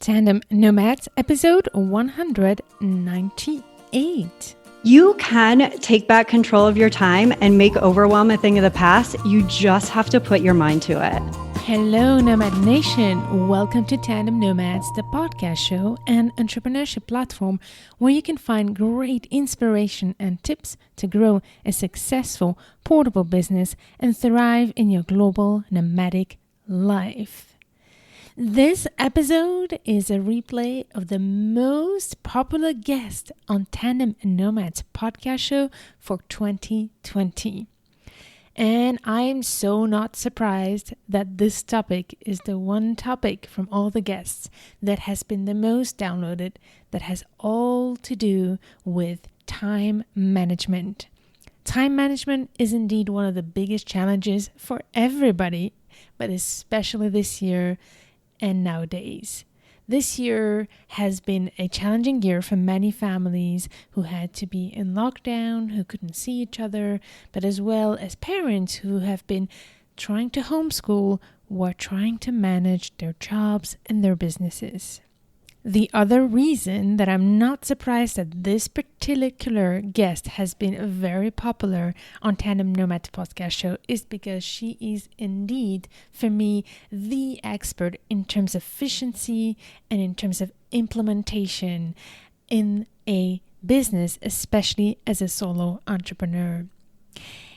Tandem Nomads, episode 198. You can take back control of your time and make overwhelm a thing of the past. You just have to put your mind to it. Hello, Nomad Nation. Welcome to Tandem Nomads, the podcast show and entrepreneurship platform where you can find great inspiration and tips to grow a successful, portable business and thrive in your global nomadic life. This episode is a replay of the most popular guest on Tandem Nomads podcast show for 2020. And I am so not surprised that this topic is the one topic from all the guests that has been the most downloaded, that has all to do with time management. Time management is indeed one of the biggest challenges for everybody, but especially this year and nowadays. This year has been a challenging year for many families who had to be in lockdown, who couldn't see each other, but as well as parents who have been trying to homeschool or trying to manage their jobs and their businesses. The other reason that I'm not surprised that this particular guest has been very popular on Tandem Nomad podcast show is because she is indeed, for me, the expert in terms of efficiency and in terms of implementation in a business, especially as a solo entrepreneur.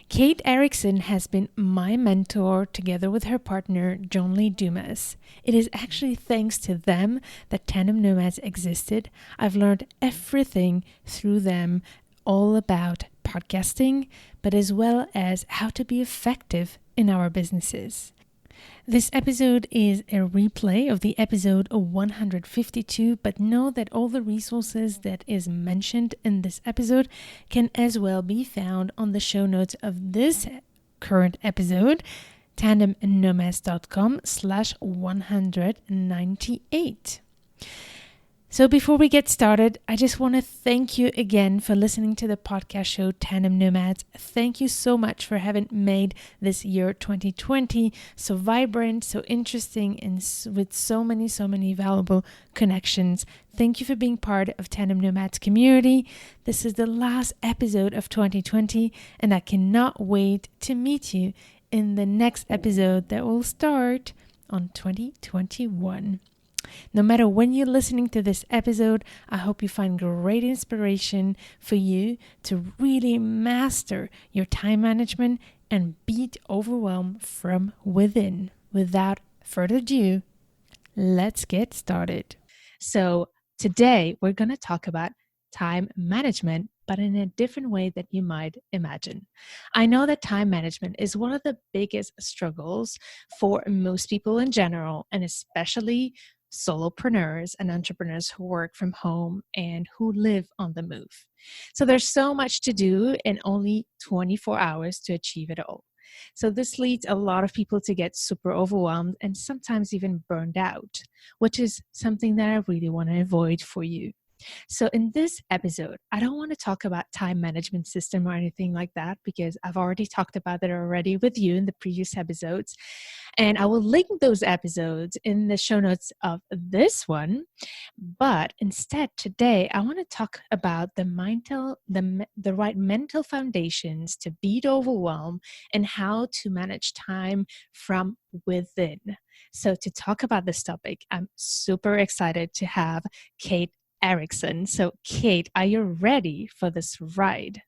Kate Erickson has been my mentor together with her partner, John Lee Dumas. It is actually thanks to them that Tandem Nomads existed. I've learned everything through them, all about podcasting, but as well as how to be effective in our businesses. This episode is a replay of the episode 152, but know that all the resources that is mentioned in this episode can as well be found on the show notes of this current episode, tandemnomads.com/198. So before we get started, I just want to thank you again for listening to the podcast show Tandem Nomads. Thank you so much for having made this year 2020 so vibrant, so interesting, and with so many valuable connections. Thank you for being part of Tandem Nomads community. This is the last episode of 2020, and I cannot wait to meet you in the next episode that will start on 2021. No matter when you're listening to this episode, I hope you find great inspiration for you to really master your time management and beat overwhelm from within. Without further ado, let's get started. So today we're going to talk about time management, but in a different way that you might imagine. I know that time management is one of the biggest struggles for most people in general, and especially solopreneurs and entrepreneurs who work from home and who live on the move. So there's so much to do and only 24 hours to achieve it all. So this leads a lot of people to get super overwhelmed and sometimes even burned out, which is something that I really want to avoid for you. So in this episode, I don't want to talk about time management system or anything like that because I've already talked about it already with you in the previous episodes. And I will link those episodes in the show notes of this one. But instead today, I want to talk about the right mental foundations to beat overwhelm and how to manage time from within. So to talk about this topic, I'm super excited to have Kate Erickson. So Kate, are you ready for this ride?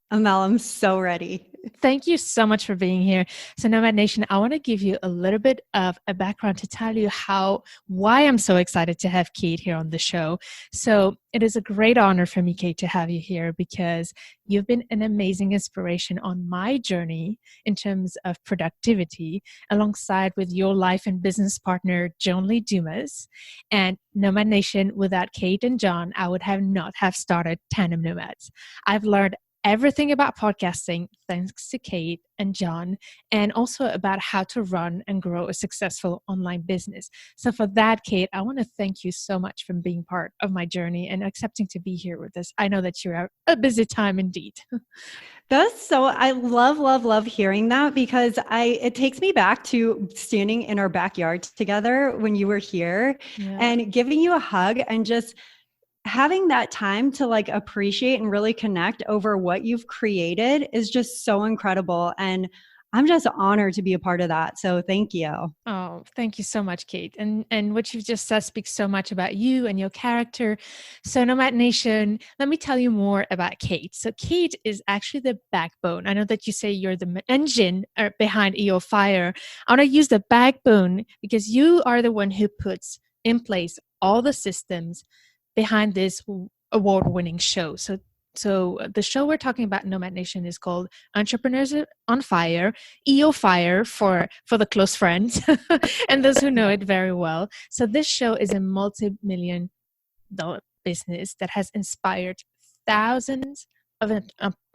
Amel, I'm so ready. Thank you so much for being here. So Nomad Nation, I want to give you a little bit of a background to tell you why I'm so excited to have Kate here on the show. So it is a great honor for me, Kate, to have you here because you've been an amazing inspiration on my journey in terms of productivity, alongside with your life and business partner, John Lee Dumas. And Nomad Nation, without Kate and John, I would not have started Tandem Nomads. I've learned everything about podcasting thanks to Kate and John, and also about how to run and grow a successful online business. So for that, Kate, I want to thank you so much for being part of my journey and accepting to be here with us. I know that you're a busy time indeed. I love hearing that because it takes me back to standing in our backyard together when you were here Yeah. and giving you a hug and just having that time to like appreciate and really connect over what you've created is just so incredible. And I'm just honored to be a part of that. So thank you. Oh, thank you so much, Kate. And what you've just said speaks so much about you and your character. So, Nomad Nation, let me tell you more about Kate. So, Kate is actually the backbone. I know that you say you're the engine behind EOfire. I want to use the backbone because you are the one who puts in place all the systems behind this award-winning show. So the show we're talking about, Nomad Nation, is called Entrepreneurs on Fire, EOfire for the close friends, and those who know it very well. So this show is a multi-million-dollar business that has inspired thousands of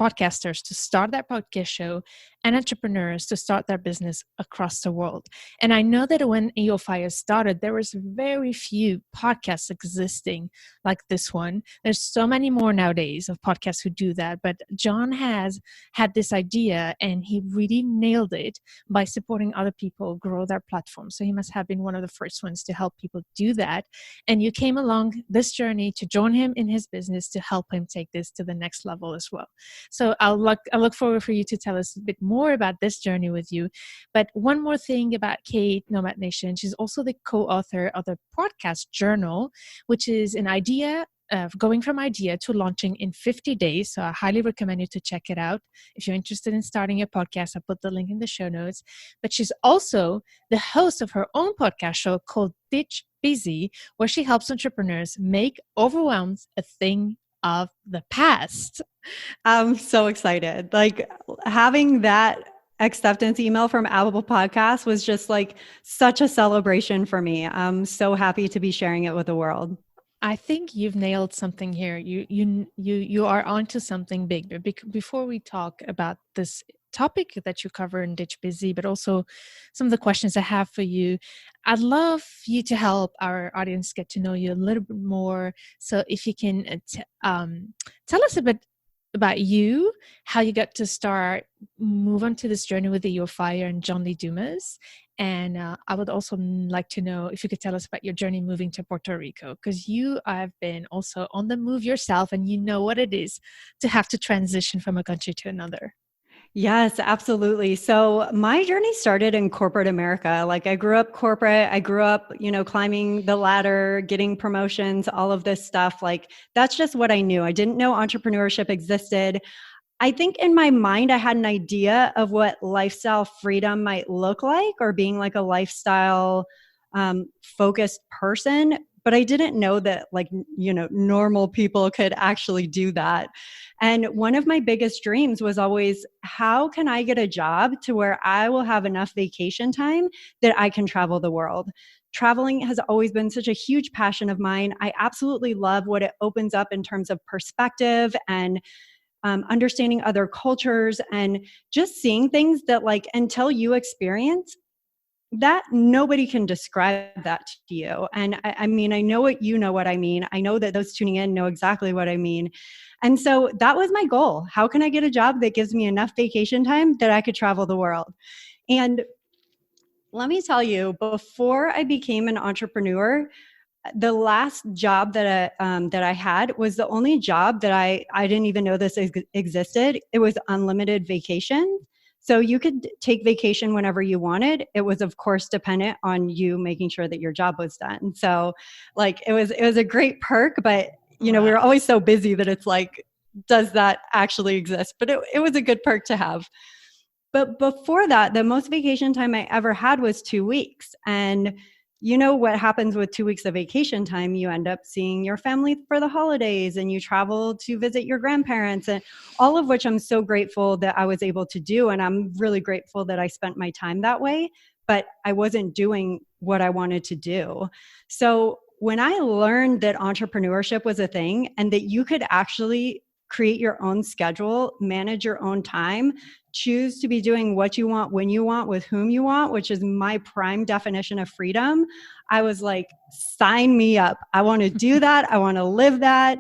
podcasters to start their podcast show and entrepreneurs to start their business across the world. And I know that when EOfire started, there was very few podcasts existing like this one. There's so many more nowadays of podcasts who do that, but John has had this idea and he really nailed it by supporting other people grow their platform. So he must have been one of the first ones to help people do that. And you came along this journey to join him in his business to help him take this to the next level as well. So I look forward for you to tell us a bit more about this journey with you. But one more thing about Kate, Nomad Nation, she's also the co-author of the podcast journal, which is an idea going from idea to launching in 50 days. So I highly recommend you to check it out. If you're interested in starting a podcast, I'll put the link in the show notes. But she's also the host of her own podcast show called Ditch Busy, where she helps entrepreneurs make overwhelms a thing of the past. I'm so excited. Like having that acceptance email from Apple Podcasts was just like such a celebration for me. I'm so happy to be sharing it with the world. I think you've nailed something here. You are onto something big. But before we talk about this topic that you cover in Ditch Busy, but also some of the questions I have for you, I'd love you to help our audience get to know you a little bit more. So if you can tell us a bit about you, how you got to start, move on to this journey with the EOfire and John Lee Dumas. And I would also like to know if you could tell us about your journey moving to Puerto Rico, because you have been also on the move yourself and you know what it is to have to transition from a country to another. Yes, absolutely. So my journey started in corporate America. Like I grew up corporate. I grew up, climbing the ladder, getting promotions, all of this stuff. Like that's just what I knew. I didn't know entrepreneurship existed. I think in my mind, I had an idea of what lifestyle freedom might look like or being like a lifestyle focused person. But I didn't know that normal people could actually do that. And one of my biggest dreams was always, how can I get a job to where I will have enough vacation time that I can travel the world? Traveling has always been such a huge passion of mine. I absolutely love what it opens up in terms of perspective and understanding other cultures and just seeing things that until you experience that, nobody can describe that to you. And I mean, I know what I mean. I know that those tuning in know exactly what I mean. And so that was my goal. How can I get a job that gives me enough vacation time that I could travel the world? And let me tell you, before I became an entrepreneur, the last job that I had was the only job that I didn't even know this existed. It was unlimited vacation. So you could take vacation whenever you wanted. It was, of course, dependent on you making sure that your job was done. So it was a great perk, but we were always so busy that it's like, does that actually exist? But it was a good perk to have. But before that, the most vacation time I ever had was 2 weeks. And you know what happens with 2 weeks of vacation time? You end up seeing your family for the holidays and you travel to visit your grandparents, and all of which I'm so grateful that I was able to do. And I'm really grateful that I spent my time that way, but I wasn't doing what I wanted to do. So when I learned that entrepreneurship was a thing and that you could actually create your own schedule, manage your own time, choose to be doing what you want, when you want, with whom you want, which is my prime definition of freedom, I was like, sign me up. I want to do that. I want to live that.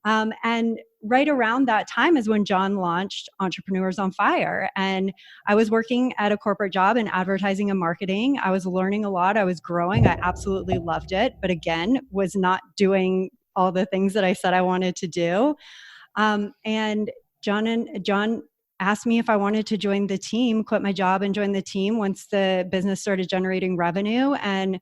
And right around that time is when John launched Entrepreneurs on Fire. And I was working at a corporate job in advertising and marketing. I was learning a lot. I was growing. I absolutely loved it. But again, was not doing all the things that I said I wanted to do. And John asked me if I wanted to join the team, quit my job and join the team once the business started generating revenue. And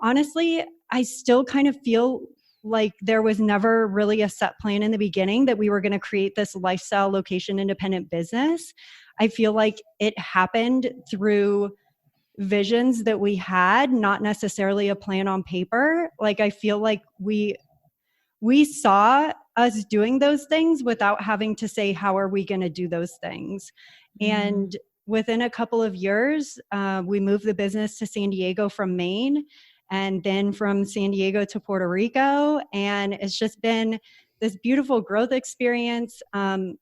honestly, I still kind of feel like there was never really a set plan in the beginning that we were going to create this lifestyle location independent business. I feel like it happened through visions that we had, not necessarily a plan on paper. Like I feel like we saw us doing those things without having to say, how are we going to do those things? And within a couple of years, we moved the business to San Diego from Maine, and then from San Diego to Puerto Rico. And it's just been this beautiful growth experience, an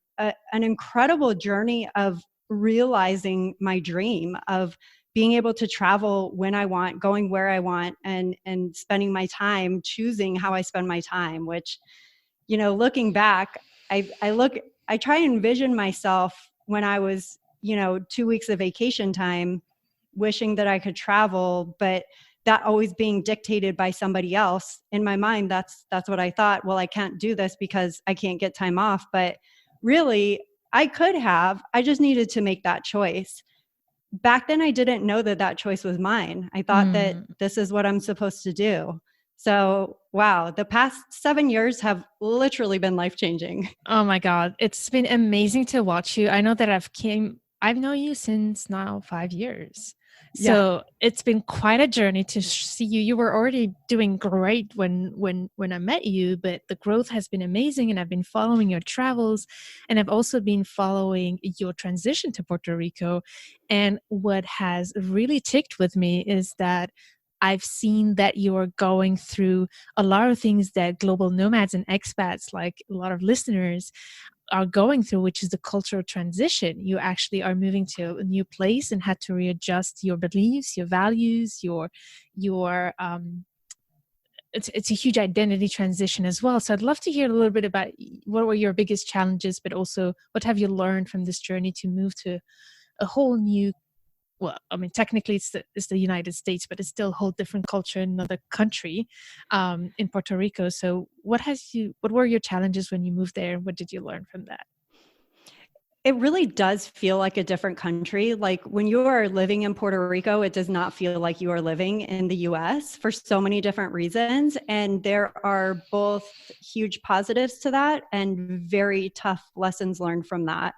incredible journey of realizing my dream of being able to travel when I want, going where I want, and spending my time, choosing how I spend my time, which, you know, looking back, I try and envision myself when I was, 2 weeks of vacation time, wishing that I could travel, but that always being dictated by somebody else. In my mind, that's what I thought. Well, I can't do this because I can't get time off. But really, I could have. I just needed to make that choice. Back then, I didn't know that choice was mine. I thought that this is what I'm supposed to do. So, wow, the past 7 years have literally been life-changing. Oh my God. It's been amazing to watch you. I know that I've known you since now 5 years. So it's been quite a journey to see you. You were already doing great when I met you, but the growth has been amazing, and I've been following your travels, and I've also been following your transition to Puerto Rico. And what has really ticked with me is that I've seen that you're going through a lot of things that global nomads and expats, like a lot of listeners, are going through, which is the cultural transition. You actually are moving to a new place and had to readjust your beliefs, your values, your it's a huge identity transition as well. So I'd love to hear a little bit about what were your biggest challenges, but also what have you learned from this journey to move to a whole new, well, I mean, technically it's the United States, but it's still a whole different culture in another country, in Puerto Rico. So what were your challenges when you moved there? What did you learn from that? It really does feel like a different country. Like when you are living in Puerto Rico, it does not feel like you are living in the US for so many different reasons. And there are both huge positives to that and very tough lessons learned from that.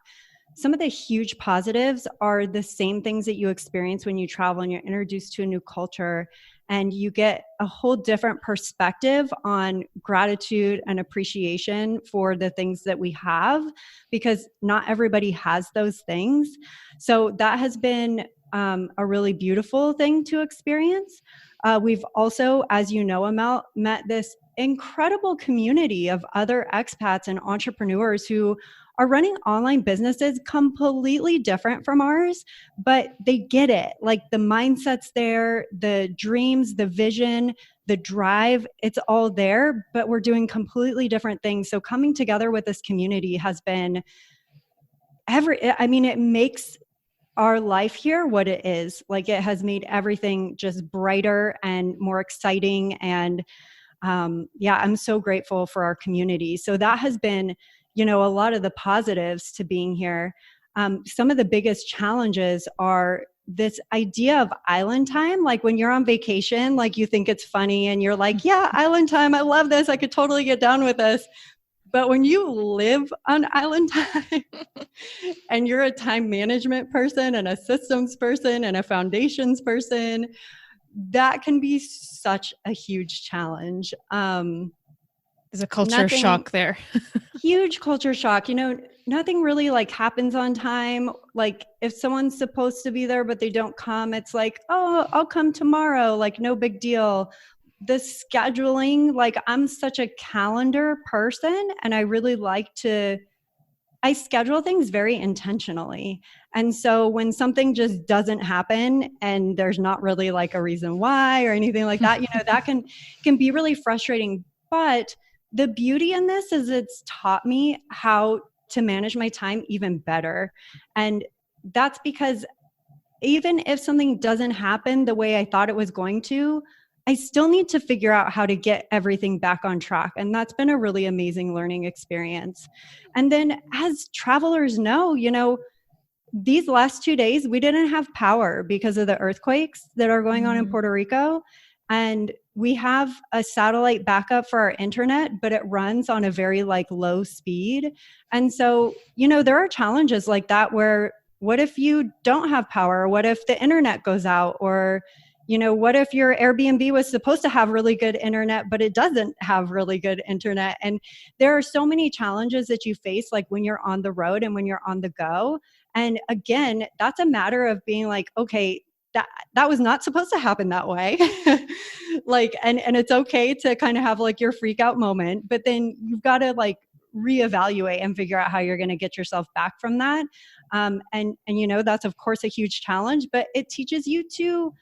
Some of the huge positives are the same things that you experience when you travel and you're introduced to a new culture, and you get a whole different perspective on gratitude and appreciation for the things that we have, because not everybody has those things. So that has been a really beautiful thing to experience. We've also, as you know, Amel, met this incredible community of other expats and entrepreneurs who are running online businesses completely different from ours, but they get it. Like the mindset's there, the dreams, the vision, the drive, it's all there, but we're doing completely different things. So coming together with this community has been it makes our life here what it is. Like it has made everything just brighter and more exciting. And I'm so grateful for our community. So that has been, a lot of the positives to being here. Some of the biggest challenges are this idea of island time. Like when you're on vacation, like you think it's funny and you're like, yeah, island time. I love this. I could totally get down with this. But when you live on island time and you're a time management person and a systems person and a foundations person, that can be such a huge challenge. There's a culture shock there. Huge culture shock. Nothing really like happens on time. Like if someone's supposed to be there, but they don't come, it's like, oh, I'll come tomorrow. Like no big deal. The scheduling, like I'm such a calendar person, and I really I schedule things very intentionally. And so when something just doesn't happen and there's not really like a reason why or anything like that, that can be really frustrating. But the beauty in this is it's taught me how to manage my time even better. And that's because even if something doesn't happen the way I thought it was going to, I still need to figure out how to get everything back on track. And that's been a really amazing learning experience. And then, as travelers know, these last 2 days, we didn't have power because of the earthquakes that are going on in Puerto Rico. And we have a satellite backup for our internet, but it runs on a very low speed. And so, there are challenges like that where what if you don't have power? What if the internet goes out? Or, what if your Airbnb was supposed to have really good internet, but it doesn't have really good internet? And there are so many challenges that you face, like when you're on the road and when you're on the go. And again, that's a matter of being like, okay, that was not supposed to happen that way. And it's okay to kind of have your freak out moment, but then you've got to reevaluate and figure out how you're going to get yourself back from that. And that's of course a huge challenge, but it teaches you to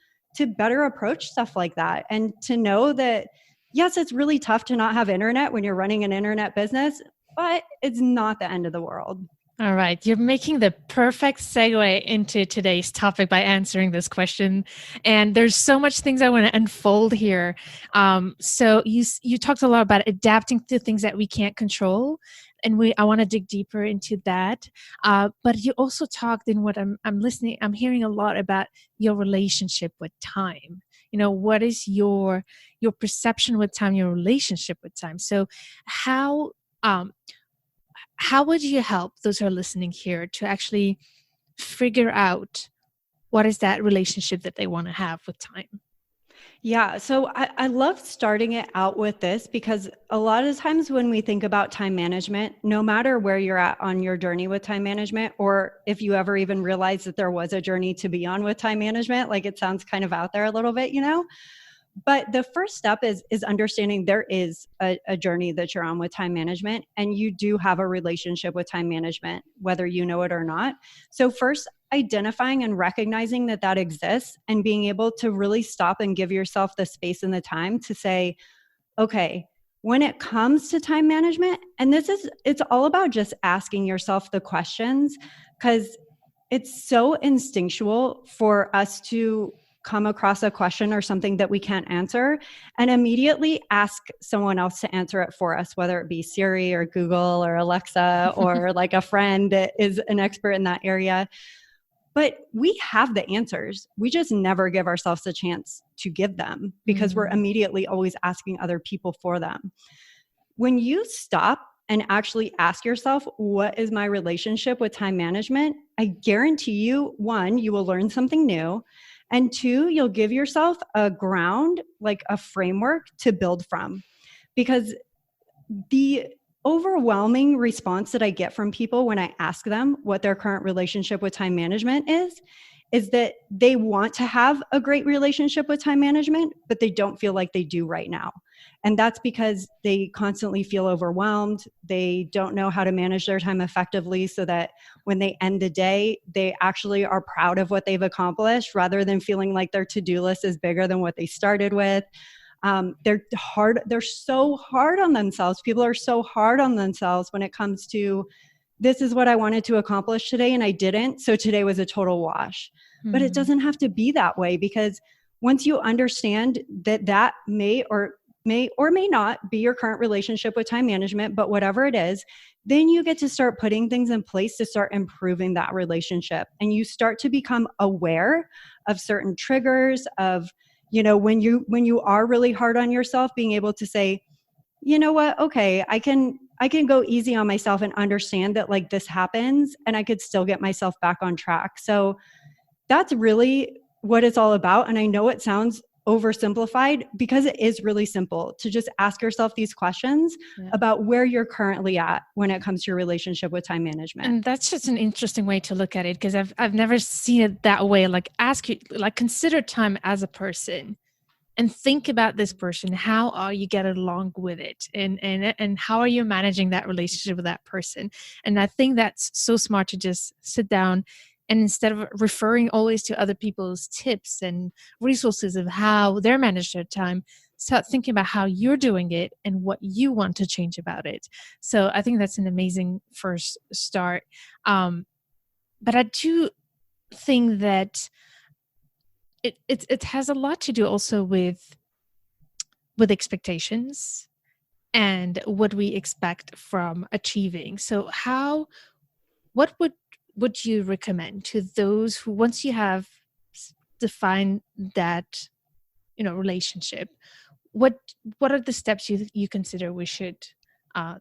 better approach stuff like that, and to know that, yes, it's really tough to not have internet when you're running an internet business, but it's not the end of the world. All right. You're making the perfect segue into today's topic by answering this question. And there's so much things I want to unfold here. So you talked a lot about adapting to things that we can't control. And I want to dig deeper into that. But you also talked in what I'm hearing a lot about your relationship with time. What is your perception with time, your relationship with time? So how would you help those who are listening here to actually figure out what is that relationship that they want to have with time? Yeah, so I love starting it out with this, because a lot of times when we think about time management, no matter where you're at on your journey with time management, or if you ever even realize that there was a journey to be on with time management, it sounds kind of out there a little bit, But the first step is understanding there is a journey that you're on with time management, and you do have a relationship with time management, whether you know it or not. So first, identifying and recognizing that exists, and being able to really stop and give yourself the space and the time to say, okay, when it comes to time management, and it's all about just asking yourself the questions, because it's so instinctual for us to come across a question or something that we can't answer and immediately ask someone else to answer it for us, whether it be Siri or Google or Alexa or a friend that is an expert in that area. But we have the answers. We just never give ourselves a chance to give them, because we're immediately always asking other people for them. When you stop and actually ask yourself, what is my relationship with time management? I guarantee you, one, you will learn something new. And two, you'll give yourself a ground, a framework to build from. Because the overwhelming response that I get from people when I ask them what their current relationship with time management is that they want to have a great relationship with time management, but they don't feel like they do right now. And that's because they constantly feel overwhelmed. They don't know how to manage their time effectively, so that when they end the day, they actually are proud of what they've accomplished, rather than feeling like their to-do list is bigger than what they started with. They're so hard on themselves. People are so hard on themselves when it comes to, this is what I wanted to accomplish today and I didn't, so today was a total wash. But it doesn't have to be that way, because once you understand that may or may not be your current relationship with time management, but whatever it is, then you get to start putting things in place to start improving that relationship. And you start to become aware of certain triggers of, when you are really hard on yourself, being able to say, you know what, okay, I can go easy on myself and understand that this happens, and I could still get myself back on track. So that's really what it's all about. And I know it sounds oversimplified, because it is really simple to just ask yourself these questions about where you're currently at when it comes to your relationship with time management. And that's just an interesting way to look at it, because I've never seen it that way. Consider time as a person and think about this person. How are you getting along with it? And how are you managing that relationship with that person? And I think that's so smart to just sit down, and instead of referring always to other people's tips and resources of how they're managed their time, start thinking about how you're doing it and what you want to change about it. So I think that's an amazing first start. But I do think that it has a lot to do also with expectations and what we expect from achieving. So what would you recommend to those who, once you have defined that, relationship, what are the steps you consider we should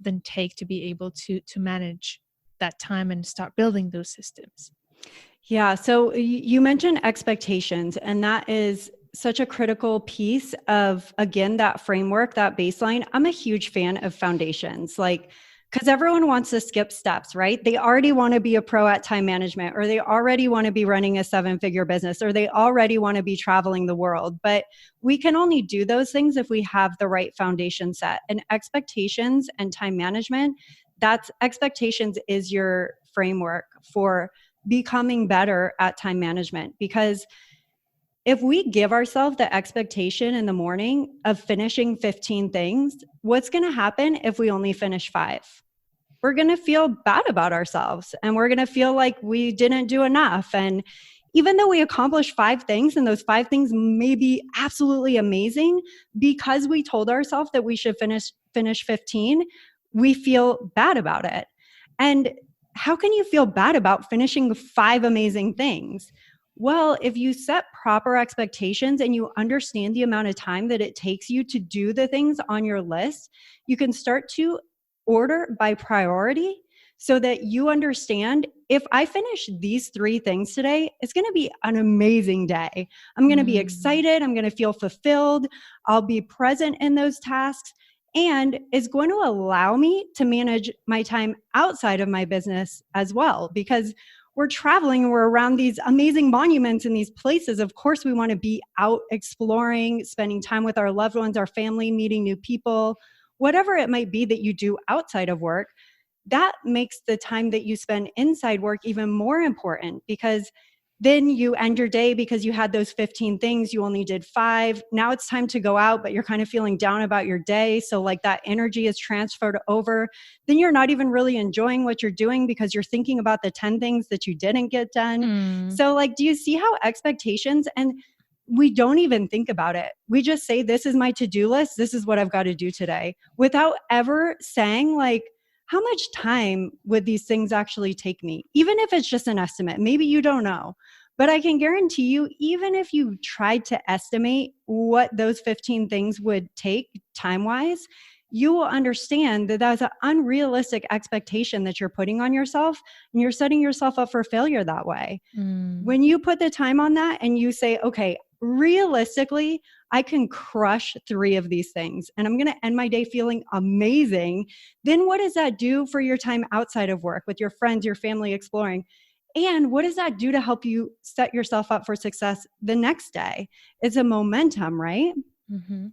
then take to be able to manage that time and start building those systems? Yeah. So you mentioned expectations, and that is such a critical piece of, again, that framework, that baseline. I'm a huge fan of foundations, because everyone wants to skip steps, right? They already want to be a pro at time management, or they already want to be running a 7-figure business, or they already want to be traveling the world. But we can only do those things if we have the right foundation set. And expectations and time management, expectations is your framework for becoming better at time management. Because if we give ourselves the expectation in the morning of finishing 15 things, what's going to happen if we only finish 5? We're going to feel bad about ourselves, and we're going to feel like we didn't do enough. And even though we accomplished 5 things, and those 5 things may be absolutely amazing, because we told ourselves that we should finish 15, we feel bad about it. And how can you feel bad about finishing 5 amazing things? Well, if you set proper expectations and you understand the amount of time that it takes you to do the things on your list, you can start to order by priority, so that you understand, if I finish these 3 things today, it's going to be an amazing day. I'm going to be excited. I'm going to feel fulfilled. I'll be present in those tasks. And it's going to allow me to manage my time outside of my business as well, because we're traveling and we're around these amazing monuments and these places. Of course, we want to be out exploring, spending time with our loved ones, our family, meeting new people, whatever it might be that you do outside of work. That makes the time that you spend inside work even more important, because then you end your day, because you had those 15 things, you only did 5. Now it's time to go out, but you're kind of feeling down about your day. So that energy is transferred over. Then you're not even really enjoying what you're doing, because you're thinking about the 10 things that you didn't get done. So do you see how expectations, and we don't even think about it. We just say, this is my to-do list. This is what I've got to do today, without ever saying how much time would these things actually take me? Even if it's just an estimate, maybe you don't know. But I can guarantee you, even if you tried to estimate what those 15 things would take time-wise, you will understand that that's an unrealistic expectation that you're putting on yourself, and you're setting yourself up for failure that way. When you put the time on that and you say, okay, realistically, I can crush 3 of these things, and I'm going to end my day feeling amazing. Then what does that do for your time outside of work, with your friends, your family, exploring? And what does that do to help you set yourself up for success the next day? It's a momentum, right?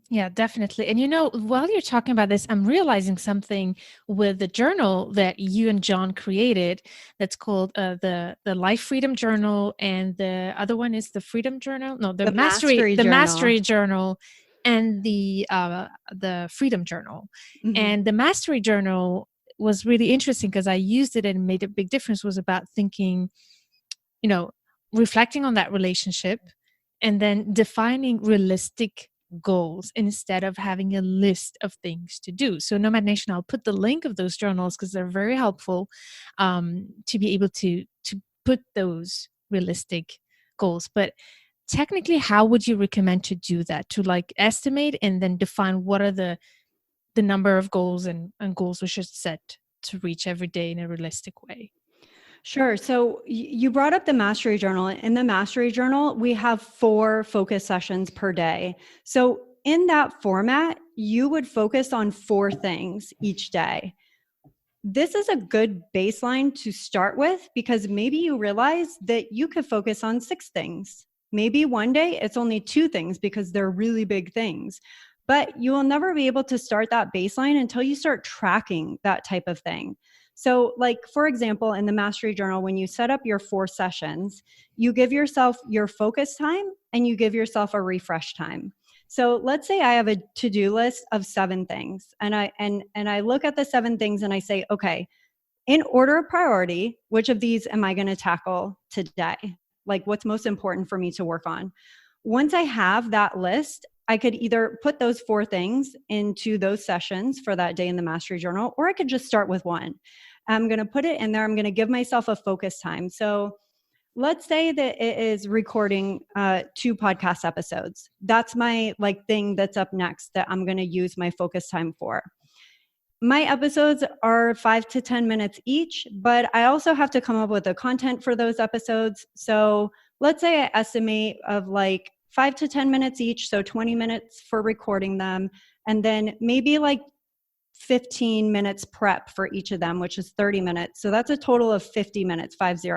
Yeah, definitely. And while you're talking about this, I'm realizing something with the journal that you and John created that's called the Life Freedom Journal, and the other one is the Freedom Journal. No, the Mastery Journal, and the Freedom Journal. And the Mastery Journal was really interesting because I used it and made a big difference. Was about thinking, reflecting on that relationship, and then defining realistic goals instead of having a list of things to do. So Nomad Nation, I'll put the link of those journals because they're very helpful to be able to put those realistic goals. But technically, how would you recommend to do that? To estimate and then define what are the number of goals and goals we should set to reach every day in a realistic way? Sure. So you brought up the Mastery Journal. In the Mastery Journal, we have 4 focus sessions per day. So in that format, you would focus on 4 things each day. This is a good baseline to start with, because maybe you realize that you could focus on 6 things. Maybe one day it's only 2 things because they're really big things. But you will never be able to start that baseline until you start tracking that type of thing. So for example, in the Mastery Journal, when you set up your 4 sessions, you give yourself your focus time and you give yourself a refresh time. So let's say I have a to-do list of 7 things, and I look at the 7 things and I say, okay, in order of priority, which of these am I going to tackle today? Like, what's most important for me to work on? Once I have that list, I could either put those 4 things into those sessions for that day in the mastery journal, or I could just start with one. I'm going to put it in there. I'm going to give myself a focus time. So let's say that it is recording 2 podcast episodes. That's my thing that's up next that I'm going to use my focus time for. My episodes are 5 to 10 minutes each, but I also have to come up with the content for those episodes. So let's say I estimate of 5 to 10 minutes each, so 20 minutes for recording them, and then maybe 15 minutes prep for each of them, which is 30 minutes. So that's a total of 50 minutes, 50.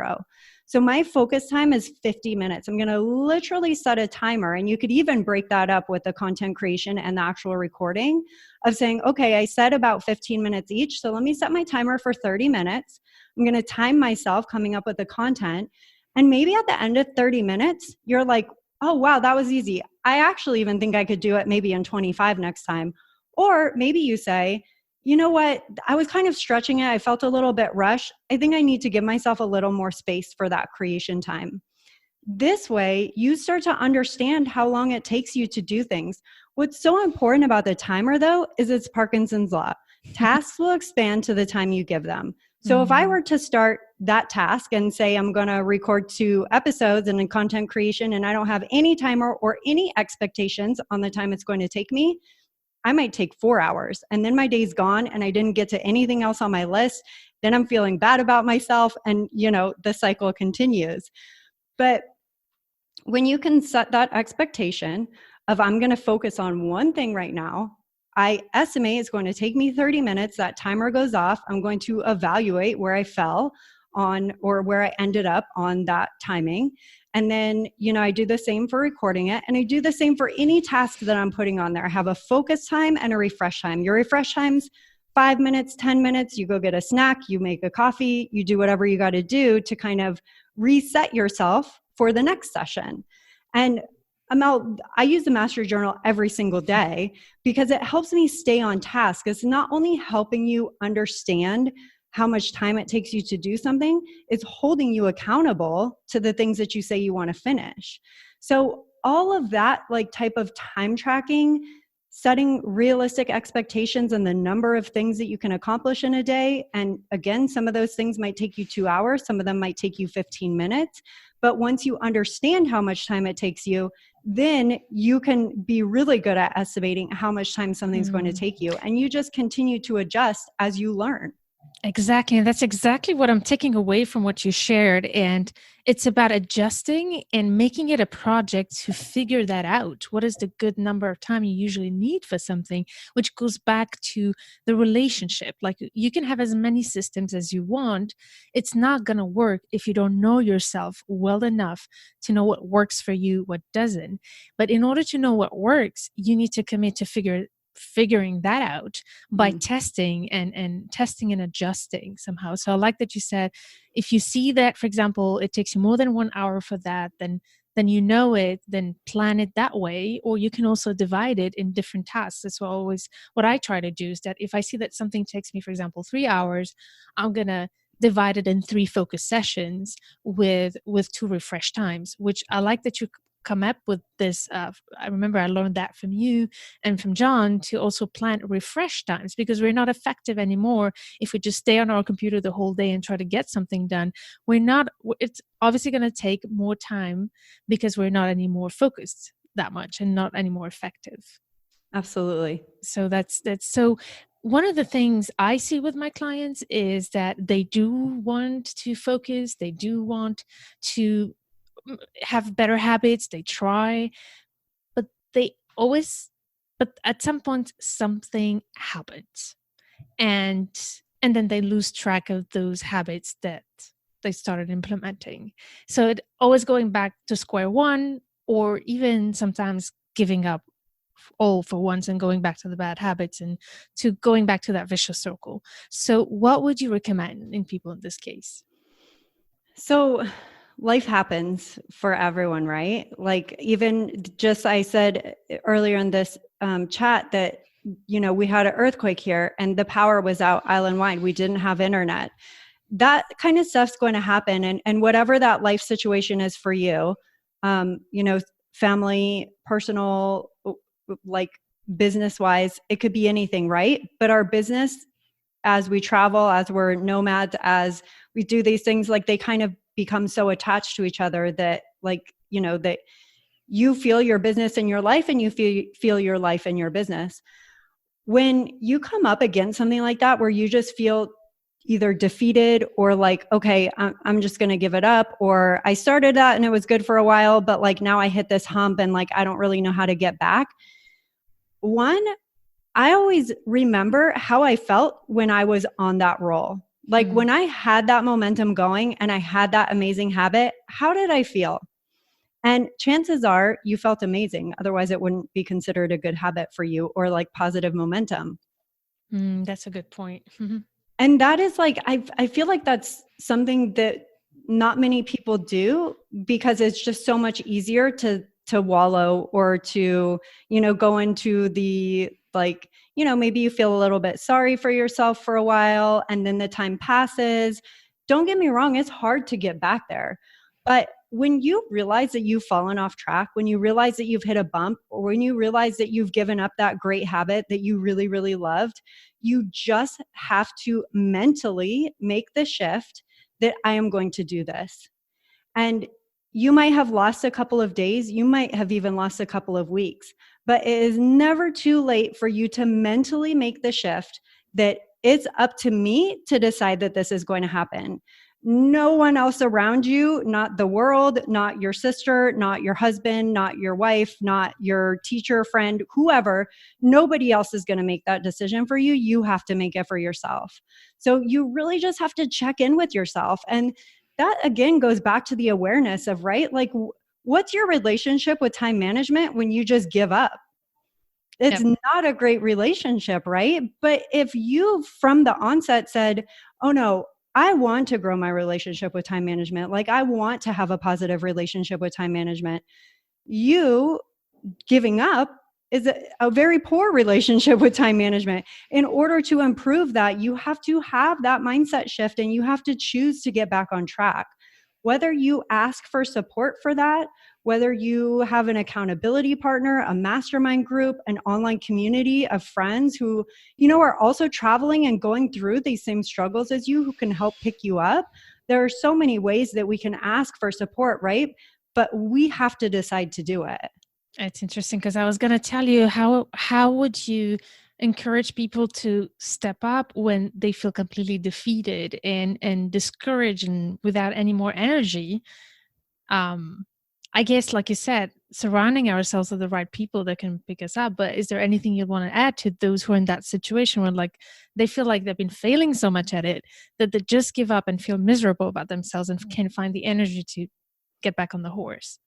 So my focus time is 50 minutes. I'm going to literally set a timer, and you could even break that up with the content creation and the actual recording of saying, okay, I said about 15 minutes each. So let me set my timer for 30 minutes. I'm going to time myself coming up with the content. And maybe at the end of 30 minutes, you're like, oh, wow, that was easy. I actually even think I could do it maybe in 25 next time. Or maybe you say, you know what, I was kind of stretching it. I felt a little bit rushed. I think I need to give myself a little more space for that creation time. This way, you start to understand how long it takes you to do things. What's so important about the timer, though, is it's Parkinson's law. Tasks will expand to the time you give them. So if I were to start that task and say I'm going to record 2 episodes and in content creation, and I don't have any timer or any expectations on the time it's going to take me, I might take 4 hours, and then my day's gone and I didn't get to anything else on my list. Then I'm feeling bad about myself, and the cycle continues. But when you can set that expectation of I'm going to focus on one thing right now, I estimate it's going to take me 30 minutes. That timer goes off. I'm going to evaluate where I fell on or where I ended up on that timing. And then, I do the same for recording it. And I do the same for any task that I'm putting on there. I have a focus time and a refresh time. Your refresh time's 5 minutes, 10 minutes. You go get a snack, you make a coffee, you do whatever you got to do to kind of reset yourself for the next session. And Amel, I use the Mastery Journal every single day because it helps me stay on task. It's not only helping you understand how much time it takes you to do something, it's holding you accountable to the things that you say you want to finish. So all of that type of time tracking, setting realistic expectations and the number of things that you can accomplish in a day. And again, some of those things might take you 2 hours, some of them might take you 15 minutes. But once you understand how much time it takes you, then you can be really good at estimating how much time something's going to take you. And you just continue to adjust as you learn. Exactly. And that's exactly what I'm taking away from what you shared. And it's about adjusting and making it a project to figure that out. What is the good number of time you usually need for something, which goes back to the relationship. Like, you can have as many systems as you want. It's not going to work if you don't know yourself well enough to know what works for you, what doesn't. But in order to know what works, you need to commit to figuring that out by testing and testing and adjusting somehow. So I like that you said, if you see that, for example, it takes you more than 1 hour for that, then you know it, then plan it that way. Or you can also divide it in different tasks. That's what I try to do, is that if I see that something takes me, for example, 3 hours, I'm going to divide it in 3 focus sessions with 2 refresh times, which I like that you come up with this. I remember I learned that from you and from John, to also plan refresh times, because we're not effective anymore if we just stay on our computer the whole day and try to get something done. It's obviously going to take more time because we're not anymore focused that much and not anymore effective. Absolutely. So that's so one of the things I see with my clients is that they do want to focus, they do want to have better habits, they try, but at some point something happens, and then they lose track of those habits that they started implementing. So it always going back to square one, or even sometimes giving up all for once and going back to the bad habits and to going back to that vicious circle. So what would you recommend in people in this case? So life happens for everyone, right? Like even just I said earlier in this chat that, we had an earthquake here and the power was out island-wide. We didn't have internet. That kind of stuff's going to happen. And whatever that life situation is for you, family, personal, like business-wise, it could be anything, right? But our business, as we travel, as we're nomads, as we do these things, like they kind of become so attached to each other that that you feel your business in your life and you feel your life in your business. When you come up against something like that, where you just feel either defeated or like, okay, I'm just going to give it up, or I started that and it was good for a while, but like now I hit this hump and like, I don't really know how to get back. One, I always remember how I felt when I was on that roll. Like when I had that momentum going and I had that amazing habit, how did I feel? And chances are you felt amazing. Otherwise it wouldn't be considered a good habit for you or like positive momentum. That's a good point. And that is like, I feel like that's something that not many people do, because it's just so much easier to wallow or to, go into the like, maybe you feel a little bit sorry for yourself for a while and then the time passes. Don't get me wrong, it's hard to get back there. But when you realize that you've fallen off track, when you realize that you've hit a bump, or when you realize that you've given up that great habit that you really, really loved, you just have to mentally make the shift that I am going to do this. And you might have lost a couple of days. You might have even lost a couple of weeks, but it is never too late for you to mentally make the shift that it's up to me to decide that this is going to happen. No one else around you, not the world, not your sister, not your husband, not your wife, not your teacher, friend, whoever, nobody else is going to make that decision for you. You have to make it for yourself. So you really just have to check in with yourself. And that again goes back to the awareness of, right? Like, what's your relationship with time management when you just give up? It's not a great relationship, right? But if you from the onset said, oh no, I want to grow my relationship with time management, like I want to have a positive relationship with time management, you giving up is a very poor relationship with time management. In order to improve that, you have to have that mindset shift and you have to choose to get back on track. Whether you ask for support for that, whether you have an accountability partner, a mastermind group, an online community of friends who, are also traveling and going through these same struggles as you, who can help pick you up. There are so many ways that we can ask for support, right? But we have to decide to do it. It's interesting because I was going to tell you how would you encourage people to step up when they feel completely defeated and discouraged and without any more energy. I guess, like you said, surrounding ourselves with the right people that can pick us up. But is there anything you'd want to add to those who are in that situation where like they feel like they've been failing so much at it that they just give up and feel miserable about themselves and can't find the energy to get back on the horse?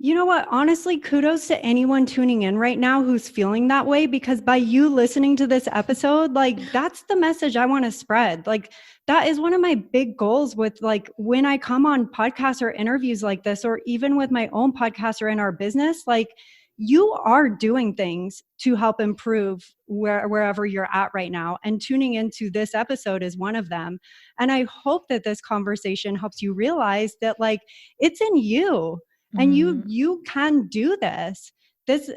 You know what? Honestly, kudos to anyone tuning in right now who's feeling that way, because by you listening to this episode, like that's the message I want to spread. Like that is one of my big goals with like when I come on podcasts or interviews like this, or even with my own podcast or in our business, like you are doing things to help improve wherever you're at right now. And tuning into this episode is one of them. And I hope that this conversation helps you realize that like it's in you. And you can do this. This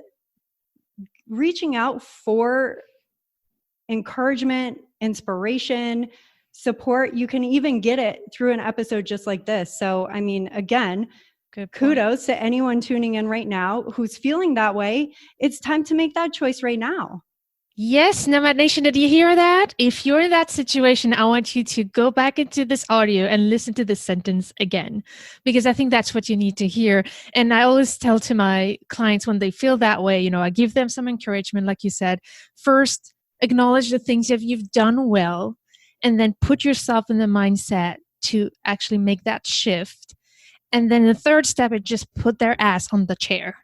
reaching out for encouragement, inspiration, support, you can even get it through an episode just like this. So, I mean, again, kudos to anyone tuning in right now who's feeling that way. It's time to make that choice right now. Yes, Nomad Nation, did you hear that? If you're in that situation, I want you to go back into this audio and listen to this sentence again, because I think that's what you need to hear. And I always tell to my clients when they feel that way, I give them some encouragement, like you said. First, acknowledge the things that you've done well, and then put yourself in the mindset to actually make that shift. And then the third step is just put their ass on the chair.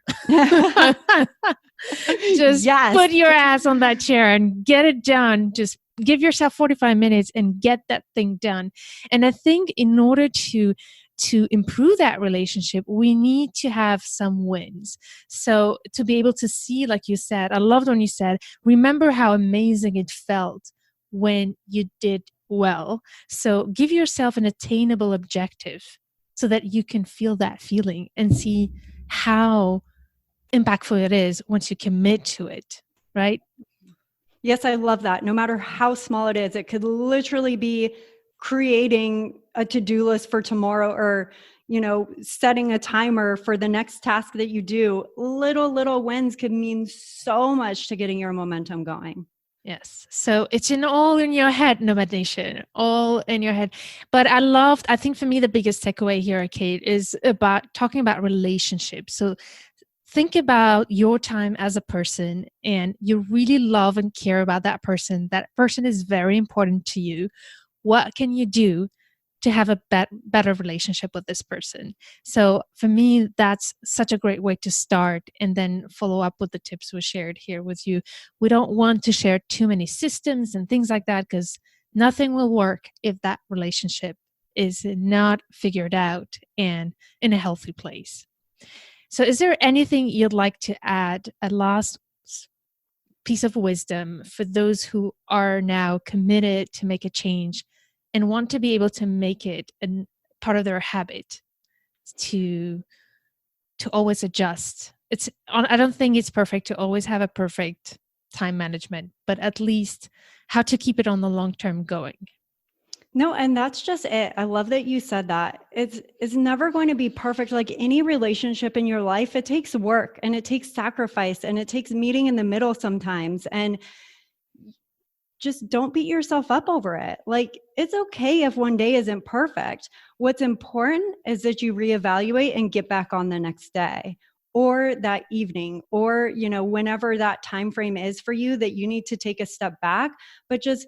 Just put your ass on that chair and get it done. Just give yourself 45 minutes and get that thing done. And I think in order to to improve that relationship, we need to have some wins. So to be able to see, like you said, I loved when you said, remember how amazing it felt when you did well. So give yourself an attainable objective so that you can feel that feeling and see how impactful it is once you commit to it, right? Yes, I love that. No matter how small it is, it could literally be creating a to-do list for tomorrow, or, setting a timer for the next task that you do. Little wins could mean so much to getting your momentum going. Yes. So it's all in your head, Nomad Nation, all in your head. But I think for me, the biggest takeaway here, Kate, is about talking about relationships. So think about your time as a person, and you really love and care about that person. That person is very important to you. What can you do to have a better relationship with this person? So for me, that's such a great way to start, and then follow up with the tips we shared here with you. We don't want to share too many systems and things like that, because nothing will work if that relationship is not figured out and in a healthy place. So is there anything you'd like to add, a last piece of wisdom for those who are now committed to make a change and want to be able to make it a part of their habit to always adjust? I don't think it's perfect to always have a perfect time management, but at least how to keep it on the long term going. No, and that's just it. I love that you said that. It's never going to be perfect. Like any relationship in your life, it takes work and it takes sacrifice and it takes meeting in the middle sometimes. And just don't beat yourself up over it. Like it's okay if one day isn't perfect. What's important is that you reevaluate and get back on the next day or that evening, or whenever that time frame is for you, that you need to take a step back, but just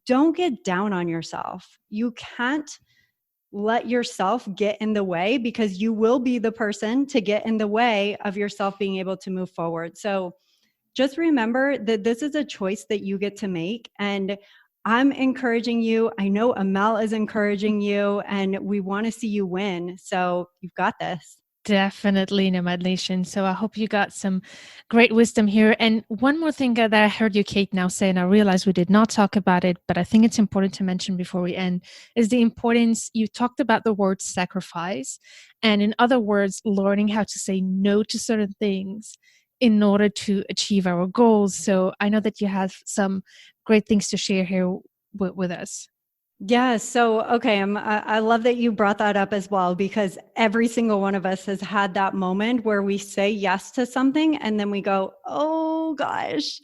don't get down on yourself. You can't let yourself get in the way, because you will be the person to get in the way of yourself being able to move forward. So just remember that this is a choice that you get to make. And I'm encouraging you. I know Amel is encouraging you, and we want to see you win. So you've got this. Definitely, Nomad Nation. So I hope you got some great wisdom here. And one more thing that I heard you, Kate, now say, and I realized we did not talk about it, but I think it's important to mention before we end, is the importance. You talked about the word sacrifice. And in other words, learning how to say no to certain things in order to achieve our goals. So I know that you have some great things to share here with us. Yeah. So, okay. I love that you brought that up as well, because every single one of us has had that moment where we say yes to something and then we go, oh gosh,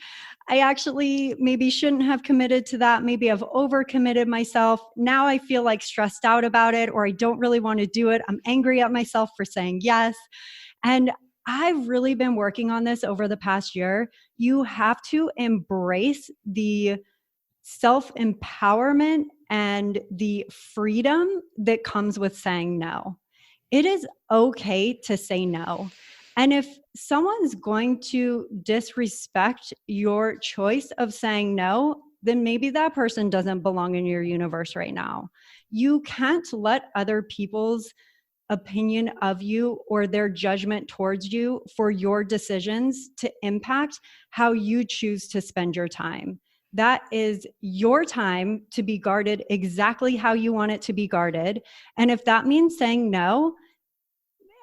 I actually maybe shouldn't have committed to that. Maybe I've overcommitted myself. Now I feel like stressed out about it, or I don't really want to do it. I'm angry at myself for saying yes. And I've really been working on this over the past year. You have to embrace the self-empowerment and the freedom that comes with saying no. It is okay to say no. And if someone's going to disrespect your choice of saying no, then maybe that person doesn't belong in your universe right now. You can't let other people's opinion of you or their judgment towards you for your decisions to impact how you choose to spend your time. That is your time to be guarded exactly how you want it to be guarded. And if that means saying no,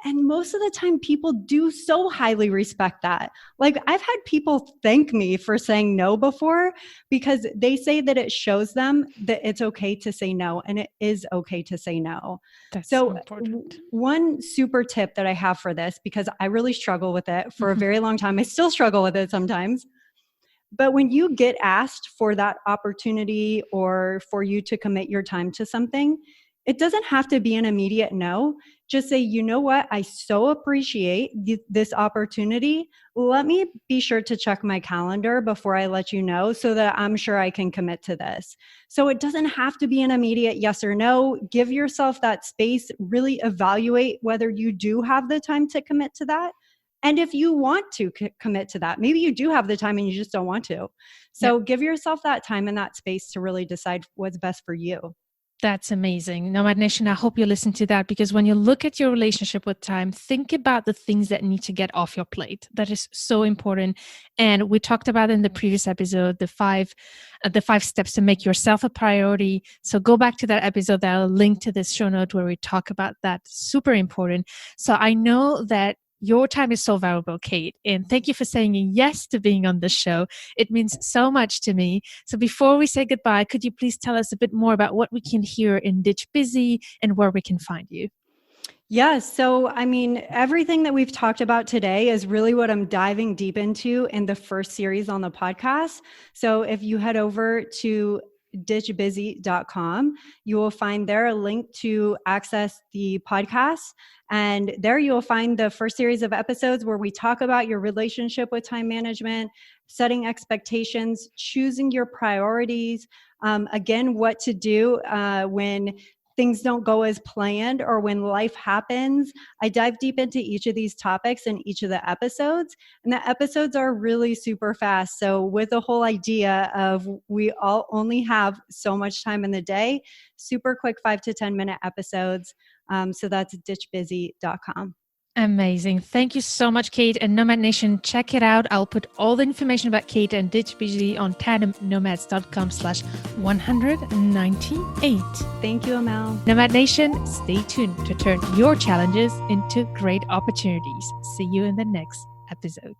and most of the time people do so highly respect that. Like I've had people thank me for saying no before, because they say that it shows them that it's okay to say no, and it is okay to say no. That's so important. One super tip that I have for this, because I really struggle with it for a very long time. I still struggle with it sometimes. But when you get asked for that opportunity or for you to commit your time to something, it doesn't have to be an immediate no. Just say, you know what? I so appreciate this opportunity. Let me be sure to check my calendar before I let you know, so that I'm sure I can commit to this. So it doesn't have to be an immediate yes or no. Give yourself that space. Really evaluate whether you do have the time to commit to that. And if you want to commit to that, maybe you do have the time and you just don't want to. So Give yourself that time and that space to really decide what's best for you. That's amazing. Nomad Nation, I hope you listen to that, because when you look at your relationship with time, think about the things that need to get off your plate. That is so important. And we talked about in the previous episode, the five steps to make yourself a priority. So go back to that episode that I'll link to this show note where we talk about that. Super important. So I know that your time is so valuable, Kate, and thank you for saying yes to being on the show. It means so much to me. So before we say goodbye, could you please tell us a bit more about what we can hear in Ditch Busy and where we can find you? Yes. So, I mean, everything that we've talked about today is really what I'm diving deep into in the first series on the podcast. So, if you head over to ditchbusy.com, you will find there a link to access the podcast. And there you will find the first series of episodes where we talk about your relationship with time management, setting expectations, choosing your priorities, again, what to do when things don't go as planned or when life happens. I dive deep into each of these topics in each of the episodes, and the episodes are really super fast. So with the whole idea of we all only have so much time in the day, super quick 5 to 10 minute episodes. So that's ditchbusy.com. Amazing. Thank you so much, Kate. And Nomad Nation, check it out. I'll put all the information about Kate and Ditch Busy on tandemnomads.com/198. Thank you, Amel. Nomad Nation, stay tuned to turn your challenges into great opportunities. See you in the next episode.